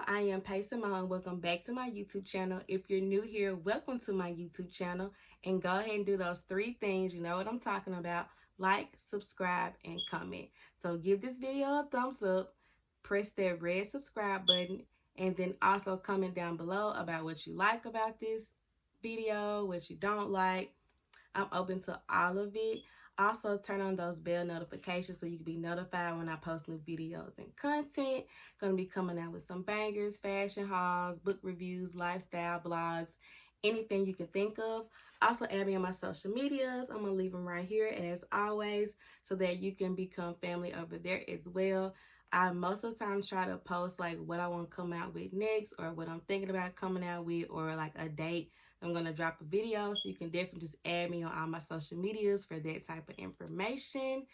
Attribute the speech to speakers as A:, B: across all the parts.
A: y'all, I am Paysymone. Welcome back to my YouTube channel. If you're new here, welcome to my YouTube channel. And go ahead and do those 3 things. You know what I'm talking about. Like, subscribe, and comment. So give this video a thumbs up. Press that red subscribe button. And then also comment down below about what you like about this video, what you don't like. I'm open to all of it. Also, turn on those bell notifications so you can be notified when I post new videos and content. Gonna be coming out with some bangers, fashion hauls, book reviews, lifestyle blogs, anything you can think of. Also, add me on my social medias. I'm gonna leave them right here as always so that you can become family over there as well. I most of the time try to post like what I want to come out with next, or what I'm thinking about coming out with, or like a date I'm going to drop a video. So you can definitely just add me on all my social medias for that type of information.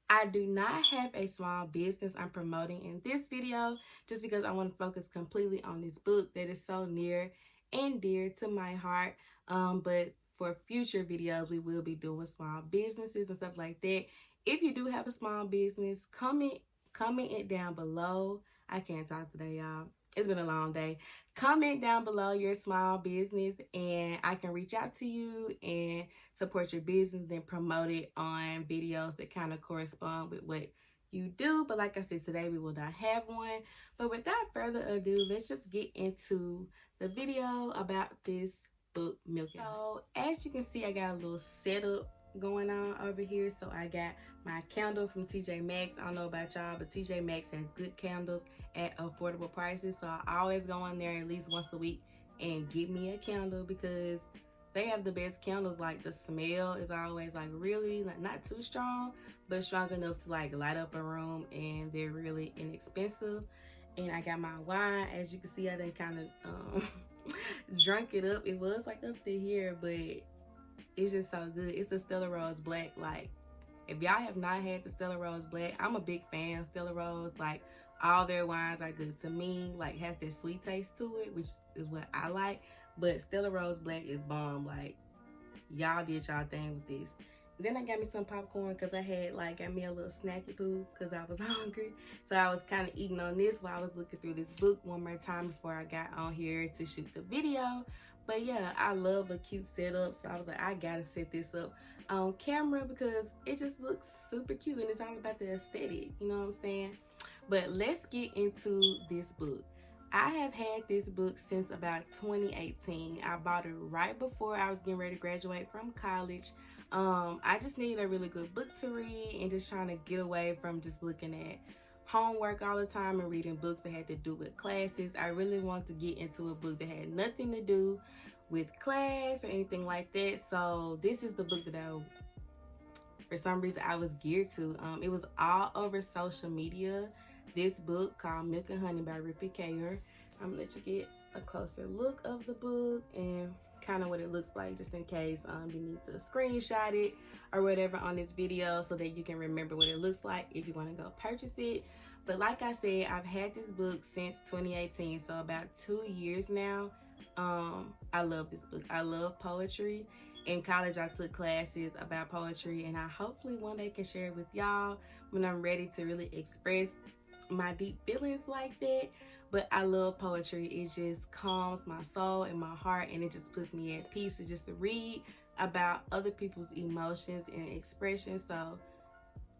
A: I do not have a small business I'm promoting in this video, just because I want to focus completely on this book that is so near and dear to my heart. But for future videos, we will be doing small businesses and stuff like that. If you do have a small business, comment it down below. I can't talk today, y'all. It's been a long day. Comment down below your small business and I can reach out to you and support your business, then promote it on videos that kind of correspond with what you do. But like I said, today we will not have one. But without further ado, let's just get into the video about this book, Milk. So as you can see, I got a little setup going on over here. So I got my candle from TJ Maxx. I don't know about y'all, but TJ Maxx has good candles at affordable prices. So I always go in there at least once a week and get me a candle, because they have the best candles. Like the smell is always like really like not too strong, but strong enough to like light up a room, and they're really inexpensive. And I got my wine. As you can see, I done kind of drunk it up. It was like up to here, but it's just so good. It's the Stella Rose Black. Like, if y'all have not had the Stella Rose Black, I'm a big fan of Stella Rose. Like, all their wines are good to me. Like, has this sweet taste to it, which is what I like. But Stella Rose Black is bomb. Like, y'all did y'all thing with this. Then I got me some popcorn because I had got me a little snacky poo because I was hungry. So I was kind of eating on this while I was looking through this book one more time before I got on here to shoot the video. But yeah, I love a cute setup. So I was like, I gotta set this up on camera because it just looks super cute, and it's all about the aesthetic, you know what I'm saying? But let's get into this book. I have had this book since about 2018. I bought it right before I was getting ready to graduate from college. I just needed a really good book to read and just trying to get away from just looking at homework all the time and reading books that had to do with classes. I really wanted to get into a book that had nothing to do with class or anything like that. So this is the book that for some reason I was geared to. It was all over social media. This book called Milk and Honey by Rupi Kaur. I'm gonna let you get a closer look of the book and kind of what it looks like, just in case you need to screenshot it or whatever on this video so that you can remember what it looks like if you want to go purchase it. But like I said, I've had this book since 2018, so about 2 years now. I love this book. I love poetry. In college, I took classes about poetry, and I hopefully one day can share it with y'all when I'm ready to really express my deep feelings like that. But I love poetry. It just calms my soul and my heart, and it just puts me at peace. Just to read about other people's emotions and expressions. So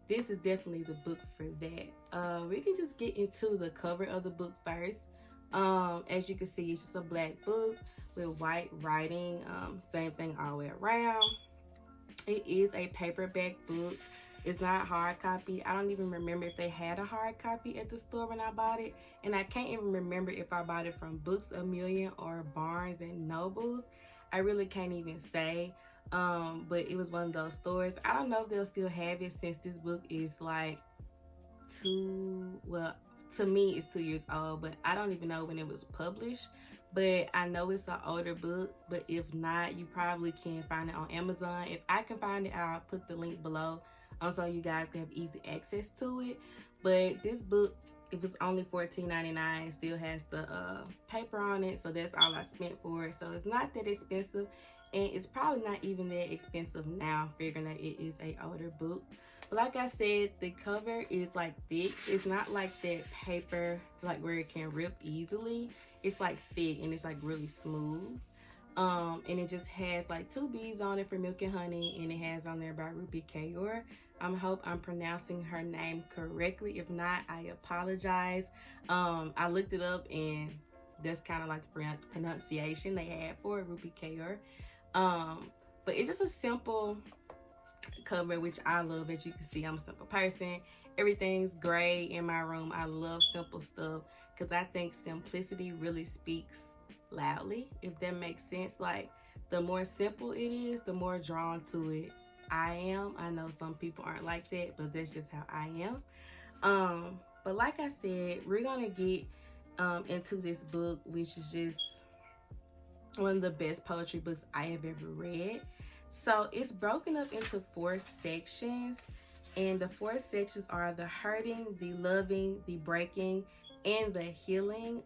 A: this is definitely the book for that. We can just get into the cover of the book first. As you can see, it's just a black book with white writing. Same thing all the way around. It is a paperback book. It's not hard copy. I don't even remember if they had a hard copy at the store when I bought it. And I can't even remember if I bought it from Books A Million or Barnes and Nobles. I really can't even say. But it was one of those stores. I don't know if they'll still have it since this book is like to me it's 2 years old, but I don't even know when it was published. But I know it's an older book, but if not, you probably can find it on Amazon. If I can find it, I'll put the link below so you guys can have easy access to it. But this book, it was only $14.99. It still has the paper on it, so that's all I spent for it. So it's not that expensive, and it's probably not even that expensive now, figuring that it is an older book. But like I said, the cover is like thick. It's not like that paper like where it can rip easily. It's like thick and it's like really smooth. And it just has like 2 beads on it for milk and honey, and it has on there by Rupi Kaur. I hope I'm pronouncing her name correctly. If not, I apologize. I looked it up and that's kind of like the pronunciation they had for Rupi Kaur. But it's just a simple cover, which I love. As you can see, I'm a simple person. Everything's gray in my room. I love simple stuff because I think simplicity really speaks loudly, if that makes sense. Like, the more simple it is, the more drawn to it I am. I know some people aren't like that, but that's just how I am. But like I said, we're gonna get into this book, which is just one of the best poetry books I have ever read. So it's broken up into 4 sections, and the 4 sections are the hurting, the loving, the breaking, and the healing.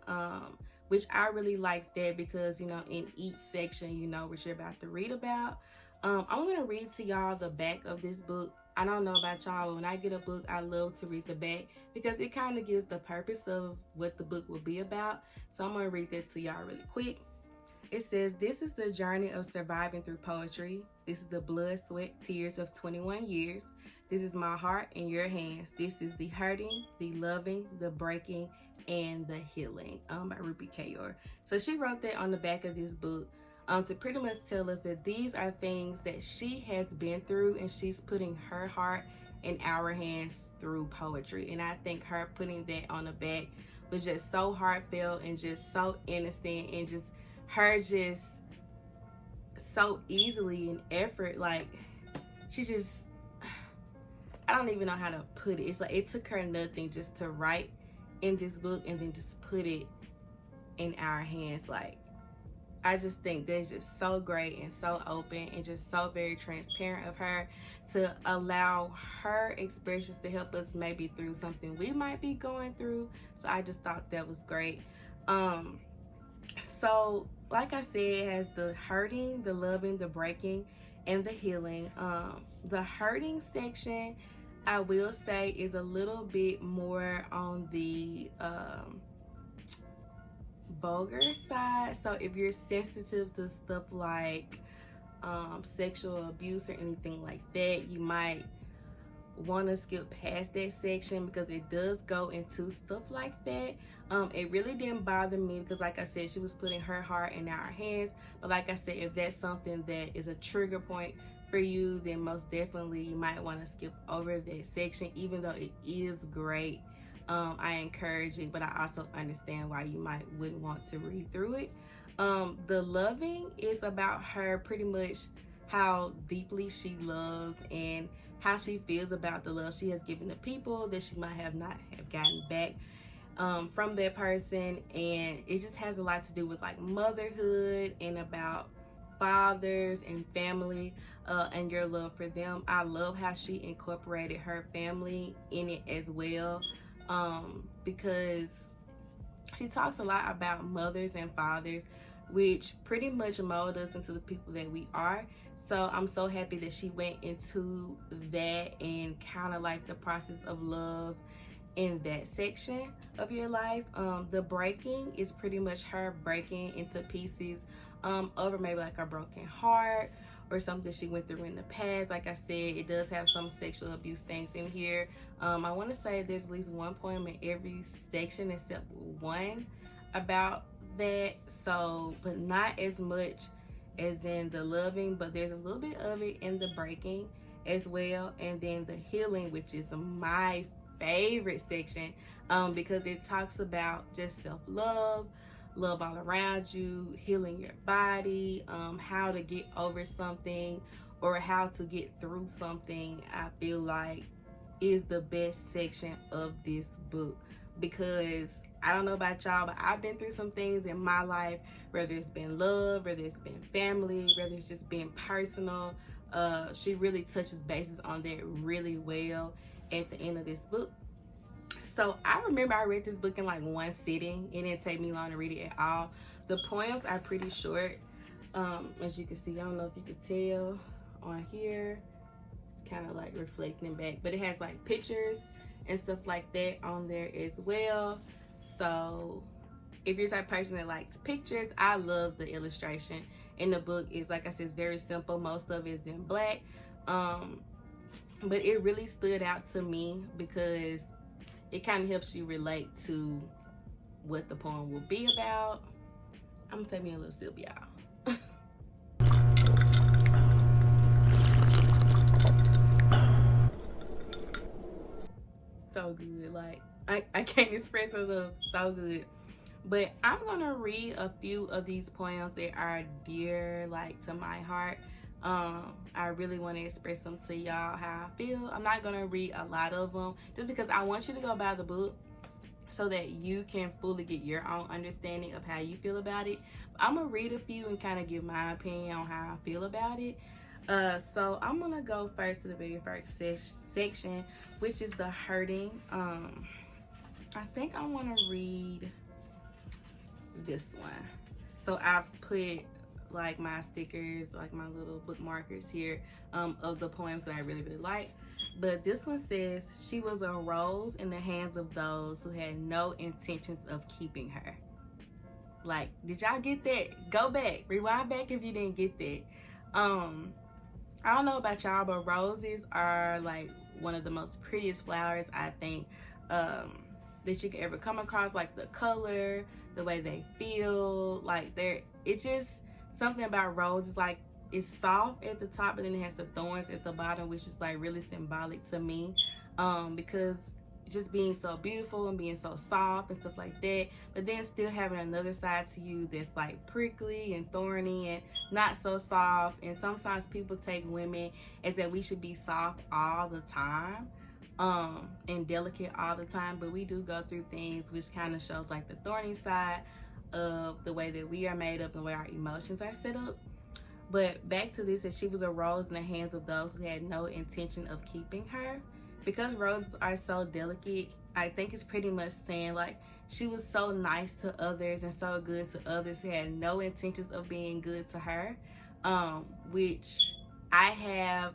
A: Which I really like that because, you know, in each section, you know what you're about to read about. I'm going to read to y'all the back of this book. I don't know about y'all, but when I get a book, I love to read the back because it kind of gives the purpose of what the book will be about. So I'm going to read that to y'all really quick. It says, "This is the journey of surviving through poetry. This is the blood, sweat, tears of 21 years. This is my heart in your hands. This is the hurting, the loving, the breaking, and the healing," by Rupi Kaur. So she wrote that on the back of this book to pretty much tell us that these are things that she has been through, and she's putting her heart in our hands through poetry. And I think her putting that on the back was just so heartfelt and just so innocent, and just her just so easily in effort. Like, she just, I don't even know how to put it. It's like it took her nothing just to write in this book and then just put it in our hands. Like, I just think that's just so great and so open and just so very transparent of her to allow her expressions to help us maybe through something we might be going through. So I just thought that was great. So like I said, it has the hurting, the loving, the breaking, and the healing. The hurting section, I will say, is a little bit more on the vulgar side. So if you're sensitive to stuff like sexual abuse or anything like that, you might want to skip past that section because it does go into stuff like that. It really didn't bother me because, like I said, she was putting her heart in our hands. But like I said, if that's something that is a trigger point for you, then most definitely you might want to skip over that section, even though it is great. I encourage it, but I also understand why you wouldn't want to read through it. The loving is about her, pretty much how deeply she loves and how she feels about the love she has given to people that she might have not have gotten back from that person. And it just has a lot to do with like motherhood and about fathers and family and your love for them. I love how she incorporated her family in it as well, because she talks a lot about mothers and fathers, which pretty much mold us into the people that we are. So I'm so happy that she went into that and kind of like the process of love in that section of your life. The breaking is pretty much her breaking into pieces over maybe like a broken heart or something she went through in the past. Like I said, it does have some sexual abuse things in here. I want to say there's at least one poem in every section except one about that. So, but not as much as in the loving, but there's a little bit of it in the breaking as well. And then the healing, which is my favorite section, because it talks about just self-love, love all around you, healing your body, how to get over something or how to get through something. I feel like is the best section of this book, because I don't know about y'all, but I've been through some things in my life, whether it's been love, whether it's been family, whether it's just been personal. She really touches bases on that really well at the end of this book. So I remember I read this book in like one sitting. It didn't take me long to read it at all. The poems are pretty short. As you can see, I don't know if you can tell on here. kind of like reflecting back, but it has like pictures and stuff like that on there as well. So if you're the type of person that likes pictures, I love the illustration in the book. Is, like I said, it's very simple. Most of it is in black, but it really stood out to me because it kind of helps you relate to what the poem will be about. I'm gonna take me a little sip, y'all. So good, like I can't express it enough. So good. But I'm gonna read a few of these poems that are dear, like, to my heart. I really want to express them to y'all how I feel. I'm not gonna read a lot of them just because I want you to go buy the book so that you can fully get your own understanding of how you feel about it. I'm gonna read a few and kind of give my opinion on how I feel about it. So I'm gonna go first to the very first section, which is the hurting. I think I want to read this one. So I've put like my stickers, like my little bookmarkers here, of the poems that I really like. But this one says, she was a rose in the hands of those who had no intentions of keeping her. Like, did y'all get that? Go back, rewind back if you didn't get that. I don't know about y'all, but roses are like one of the most prettiest flowers, I think, that you could ever come across. Like the color, the way they feel, like it's just something about roses. Like, it's soft at the top, and then it has the thorns at the bottom, which is like really symbolic to me, because just being so beautiful and being so soft and stuff like that, but then still having another side to you that's like prickly and thorny and not so soft. And sometimes people take women as that we should be soft all the time, and delicate all the time, but we do go through things which kind of shows like the thorny side of the way that we are made up and the way our emotions are set up. But back to this, that she was a rose in the hands of those who had no intention of keeping her. Because roses are so delicate, I think it's pretty much saying like she was so nice to others and so good to others who had no intentions of being good to her, which I have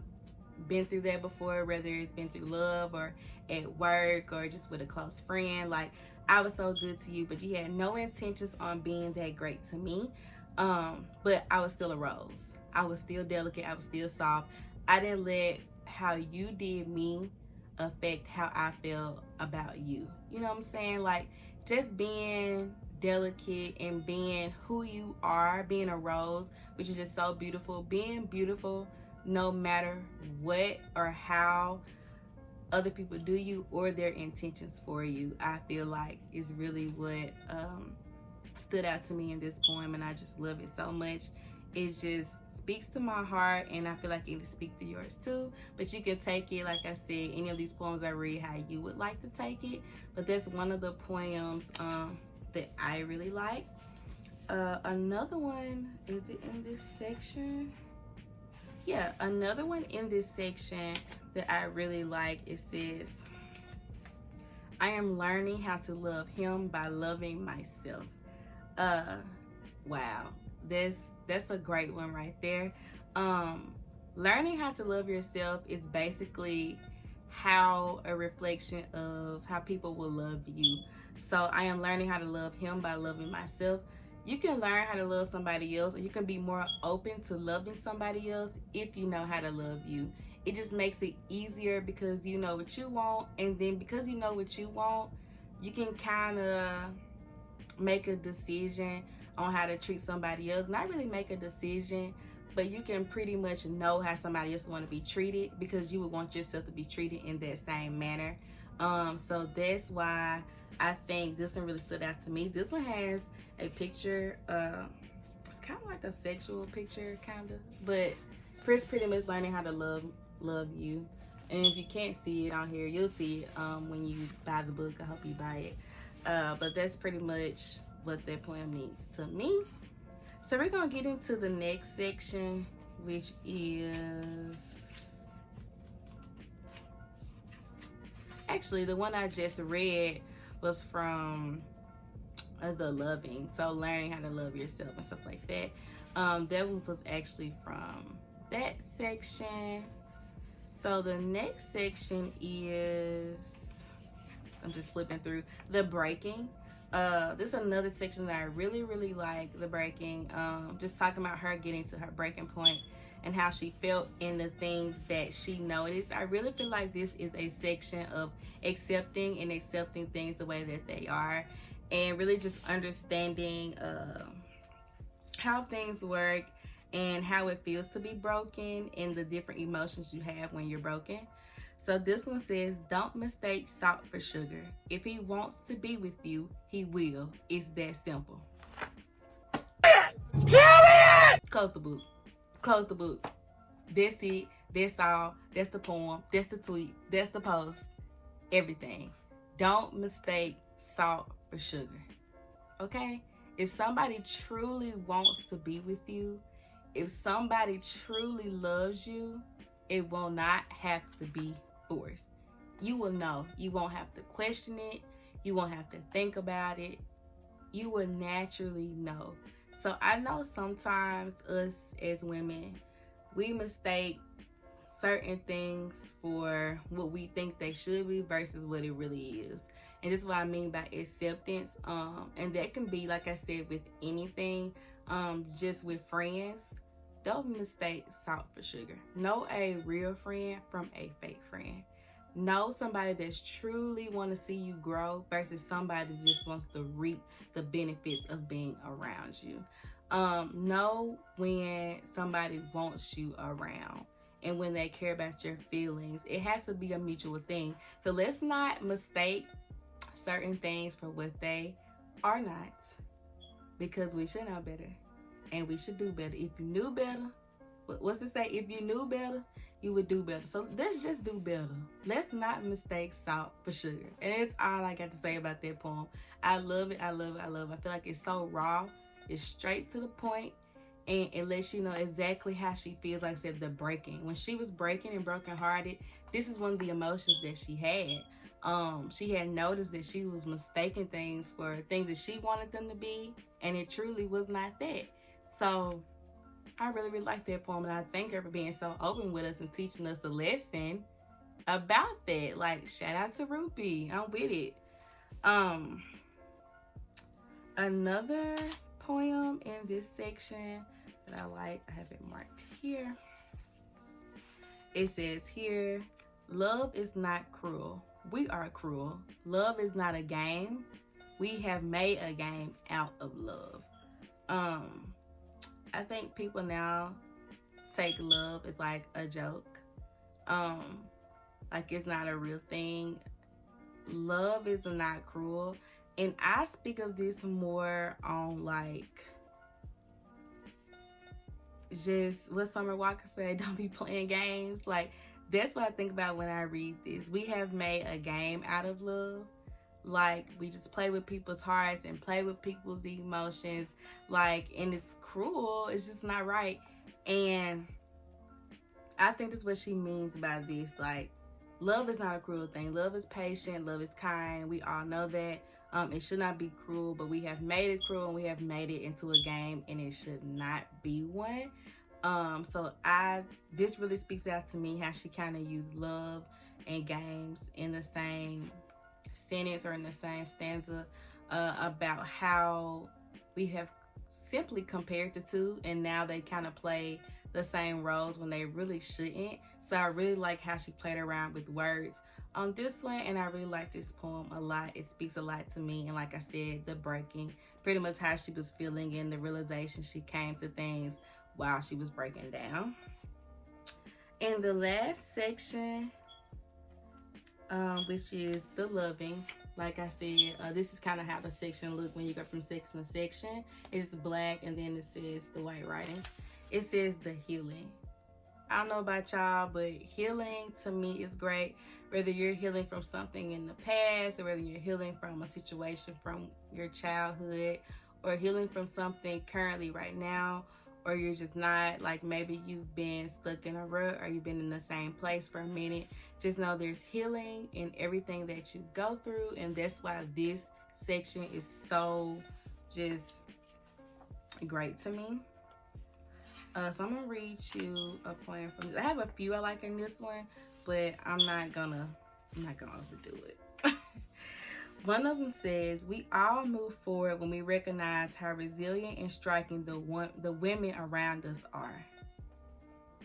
A: been through that before, whether it's been through love or at work or just with a close friend. Like, I was so good to you, but you had no intentions on being that great to me. But I was still a rose. I was still delicate. I was still soft. I didn't let how you did me affect how I feel about you. You know what I'm saying? Like, just being delicate and being who you are, being a rose, which is just so beautiful. Being beautiful no matter what or how other people do you or their intentions for you, I feel like is really what stood out to me in this poem, and I just love it so much. It just speaks to my heart, and I feel like it can speak to yours too. But you can take it, like I said, any of these poems I read, how you would like to take it. But that's one of the poems that I really like. Another one, is it in this section? Yeah, another one in this section that I really like, it says, I am learning how to love him by loving myself. Wow, that's a great one right there. Learning how to love yourself is basically how a reflection of how people will love you. So I am learning how to love him by loving myself. You can learn how to love somebody else, or you can be more open to loving somebody else if you know how to love you. It just makes it easier because you know what you want, and then because you know what you want, you can kind of make a decision on how to treat somebody else. Not really make a decision, but you can pretty much know how somebody else want to be treated because you would want yourself to be treated in that same manner. So that's why I think this one really stood out to me. This one has a picture, it's kind of like a sexual picture, kind of, but Chris pretty much learning how to love you. And if you can't see it on here, you'll see it when you buy the book. I hope you buy it. But that's pretty much what that poem means to me. So we're gonna get into the next section, which is actually the one I just read was from the loving, so learning how to love yourself and stuff like that. That one was actually from that section. So the next section is, I'm just flipping through the breaking. This is another section that I really, really like, the breaking. Just talking about her getting to her breaking point and how she felt in the things that she noticed. I really feel like this is a section of accepting things the way that they are, and really just understanding how things work and how it feels to be broken and the different emotions you have when you're broken. So this one says, don't mistake salt for sugar. If he wants to be with you, he will. It's that simple. Period! Close the book. Close the book. That's it. That's all. That's the poem. That's the tweet. That's the post. Everything. Don't mistake salt for sugar. Okay? If somebody truly wants to be with you, if somebody truly loves you, it will not have to be forced. You will know. You won't have to question it. You won't have to think about it. You will naturally know. So I know sometimes us as women, we mistake certain things for what we think they should be versus what it really is. And this is what I mean by acceptance. And that can be, like I said, with anything, just with friends. Don't mistake salt for sugar. Know a real friend from a fake friend. Know somebody that's truly want to see you grow versus somebody that just wants to reap the benefits of being around you. Know when somebody wants you around and when they care about your feelings. It has to be a mutual thing. So let's not mistake certain things for what they are not, because we should know better and we should do better. If you knew better, what's it say? If you knew better, you would do better. So let's just do better. Let's not mistake salt for sugar. And that's all I got to say about that poem. I love it. I love it. I love it. I feel like it's so raw. It's straight to the point, and it lets you know exactly how she feels. Like I said, the breaking. When she was breaking and brokenhearted, this is one of the emotions that she had. She had noticed that she was mistaking things for things that she wanted them to be, and it truly was not that. So I really, really like that poem, and I thank her for being so open with us and teaching us a lesson about that. Like, shout out to Rupi. I'm with it. Another poem in this section that I like, I have it marked here. It says here, love is not cruel. We are cruel. Love is not a game. We have made a game out of love. I think people now take love as like a joke. Like it's not a real thing. Love is not cruel. And I speak of this more on like just what Summer Walker said, don't be playing games. Like that's what I think about when I read this. We have made a game out of love. Like we just play with people's hearts and play with people's emotions. Like, and it's cruel. It's just not right. And I think that's what she means by this. Like, love is not a cruel thing. Love is patient. Love is kind. We all know that. It should not be cruel, but we have made it cruel and we have made it into a game, and it should not be one. So this really speaks out to me how she kind of used love and games in the same sentence or in the same stanza, about how we have simply compared the two, and now they kind of play the same roles when they really shouldn't. So I really like how she played around with words on this one, and I really like this poem a lot. It speaks a lot to me, and like I said, the breaking, pretty much how she was feeling and the realization she came to things while she was breaking down. In the last section, which is the loving, like I said, this is kind of how the section look when you go from section to section. It's black, and then it says the white writing. It says the healing. I don't know about y'all, but healing to me is great. Whether you're healing from something in the past, or whether you're healing from a situation from your childhood, or healing from something currently right now, or you're just not, like maybe you've been stuck in a rut or you've been in the same place for a minute, just know there's healing in everything that you go through. And that's why this section is so just great to me. So I'm gonna read you a poem from this. I have a few I like in this one, but I'm not gonna overdo it. One of them says, we all move forward when we recognize how resilient and striking the women around us are.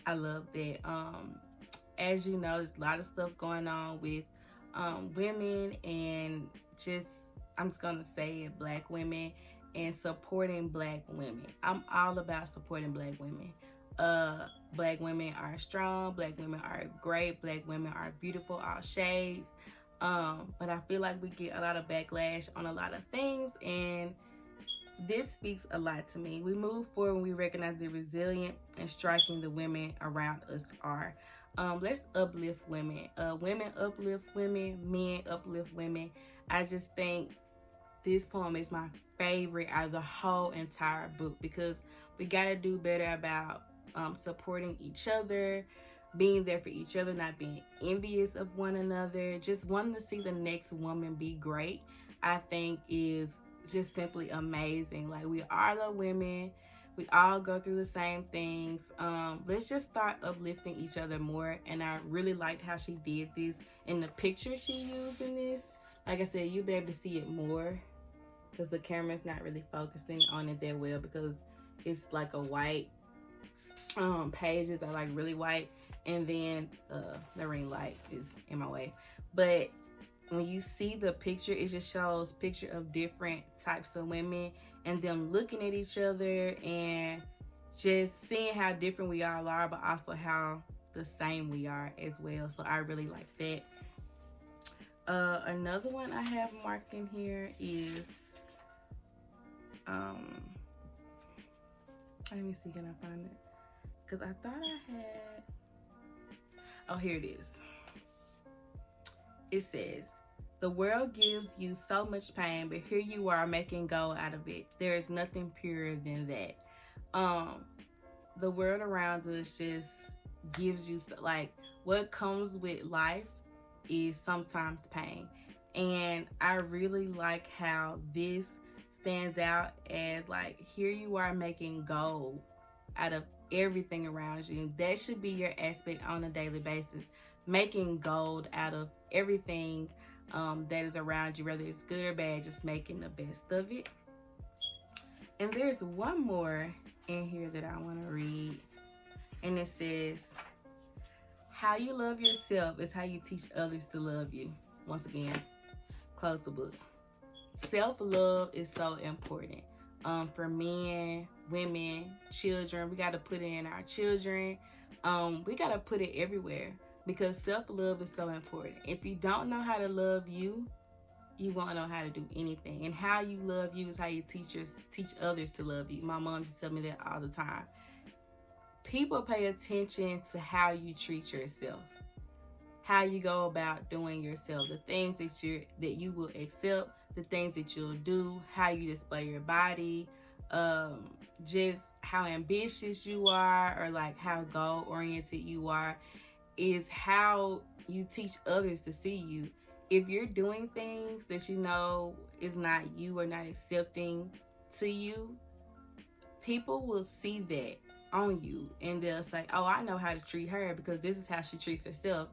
A: I love that. As you know, there's a lot of stuff going on with women and just, I'm just gonna say it, Black women, and supporting Black women. I'm all about supporting Black women. Black women are strong, Black women are great, Black women are beautiful, all shades. But I feel like we get a lot of backlash on a lot of things, and this speaks a lot to me. We move forward when we recognize the resilient and striking the women around us are. Let's uplift women. Women uplift women, men uplift women. I just think this poem is my favorite out of the whole entire book, because we gotta do better about supporting each other, being there for each other, not being envious of one another, just wanting to see the next woman be great. I think is just simply amazing. Like, we are the women, we all go through the same things. Let's just start uplifting each other more. And I really liked how she did this in the picture she used in this. Like I said, you'll be able to see it more because the camera's not really focusing on it that well, because it's like a white pages are like really white, and then the ring light is in my way. But when you see the picture, it just shows picture of different types of women and them looking at each other and just seeing how different we all are, but also how the same we are as well. So I really like that. Another one I have marked in here is let me see, can I find it? Because I thought I had, oh, here it is. It says, the world gives you so much pain, but here you are making gold out of it. There is nothing purer than that. The world around us just gives you, like, what comes with life is sometimes pain. And I really like how this stands out as, like, here you are making gold out of everything around you. And that should be your aspect on a daily basis, making gold out of everything that is around you, whether it's good or bad, just making the best of it. And there's one more in here that I want to read, and it says, how you love yourself is how you teach others to love you. Once again, close the book. Self-love is so important for men, women, children. We got to put it in our children. We got to put it everywhere, because self-love is so important. If you don't know how to love you, you won't know how to do anything. And how you love you is how you teach others to love you. My mom used to tell me that all the time. People pay attention to how you treat yourself, how you go about doing yourself, the things that you will accept, the things that you'll do, how you display your body, just how ambitious you are, or like how goal-oriented you are, is how you teach others to see you. If you're doing things that you know is not you or not accepting to you, people will see that on you and they'll say, oh, I know how to treat her because this is how she treats herself.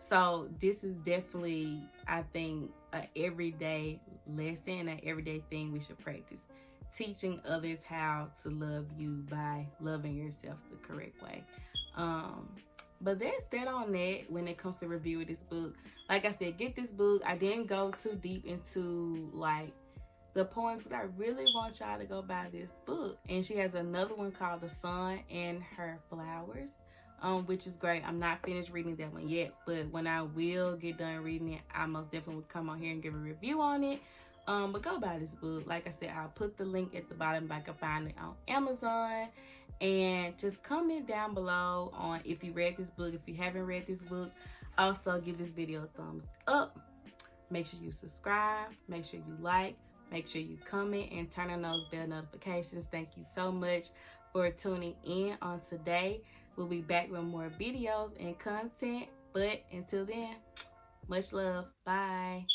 A: So this is definitely, I think, an everyday lesson, an everyday thing we should practice. Teaching others how to love you by loving yourself the correct way. But that's that on that when it comes to reviewing this book. Like I said, get this book. I didn't go too deep into like the poems because I really want y'all to go buy this book. And she has another one called The Sun and Her Flowers, which is great. I'm not finished reading that one yet, but when I will get done reading it, I most definitely will come on here and give a review on it. But go buy this book. Like I said, I'll put the link at the bottom if I can find it on Amazon. And just comment down below on if you read this book. If you haven't read this book, also give this video a thumbs up. Make sure you subscribe. Make sure you like. Make sure you comment and turn on those bell notifications. Thank you so much for tuning in on today. We'll be back with more videos and content. But until then, much love. Bye.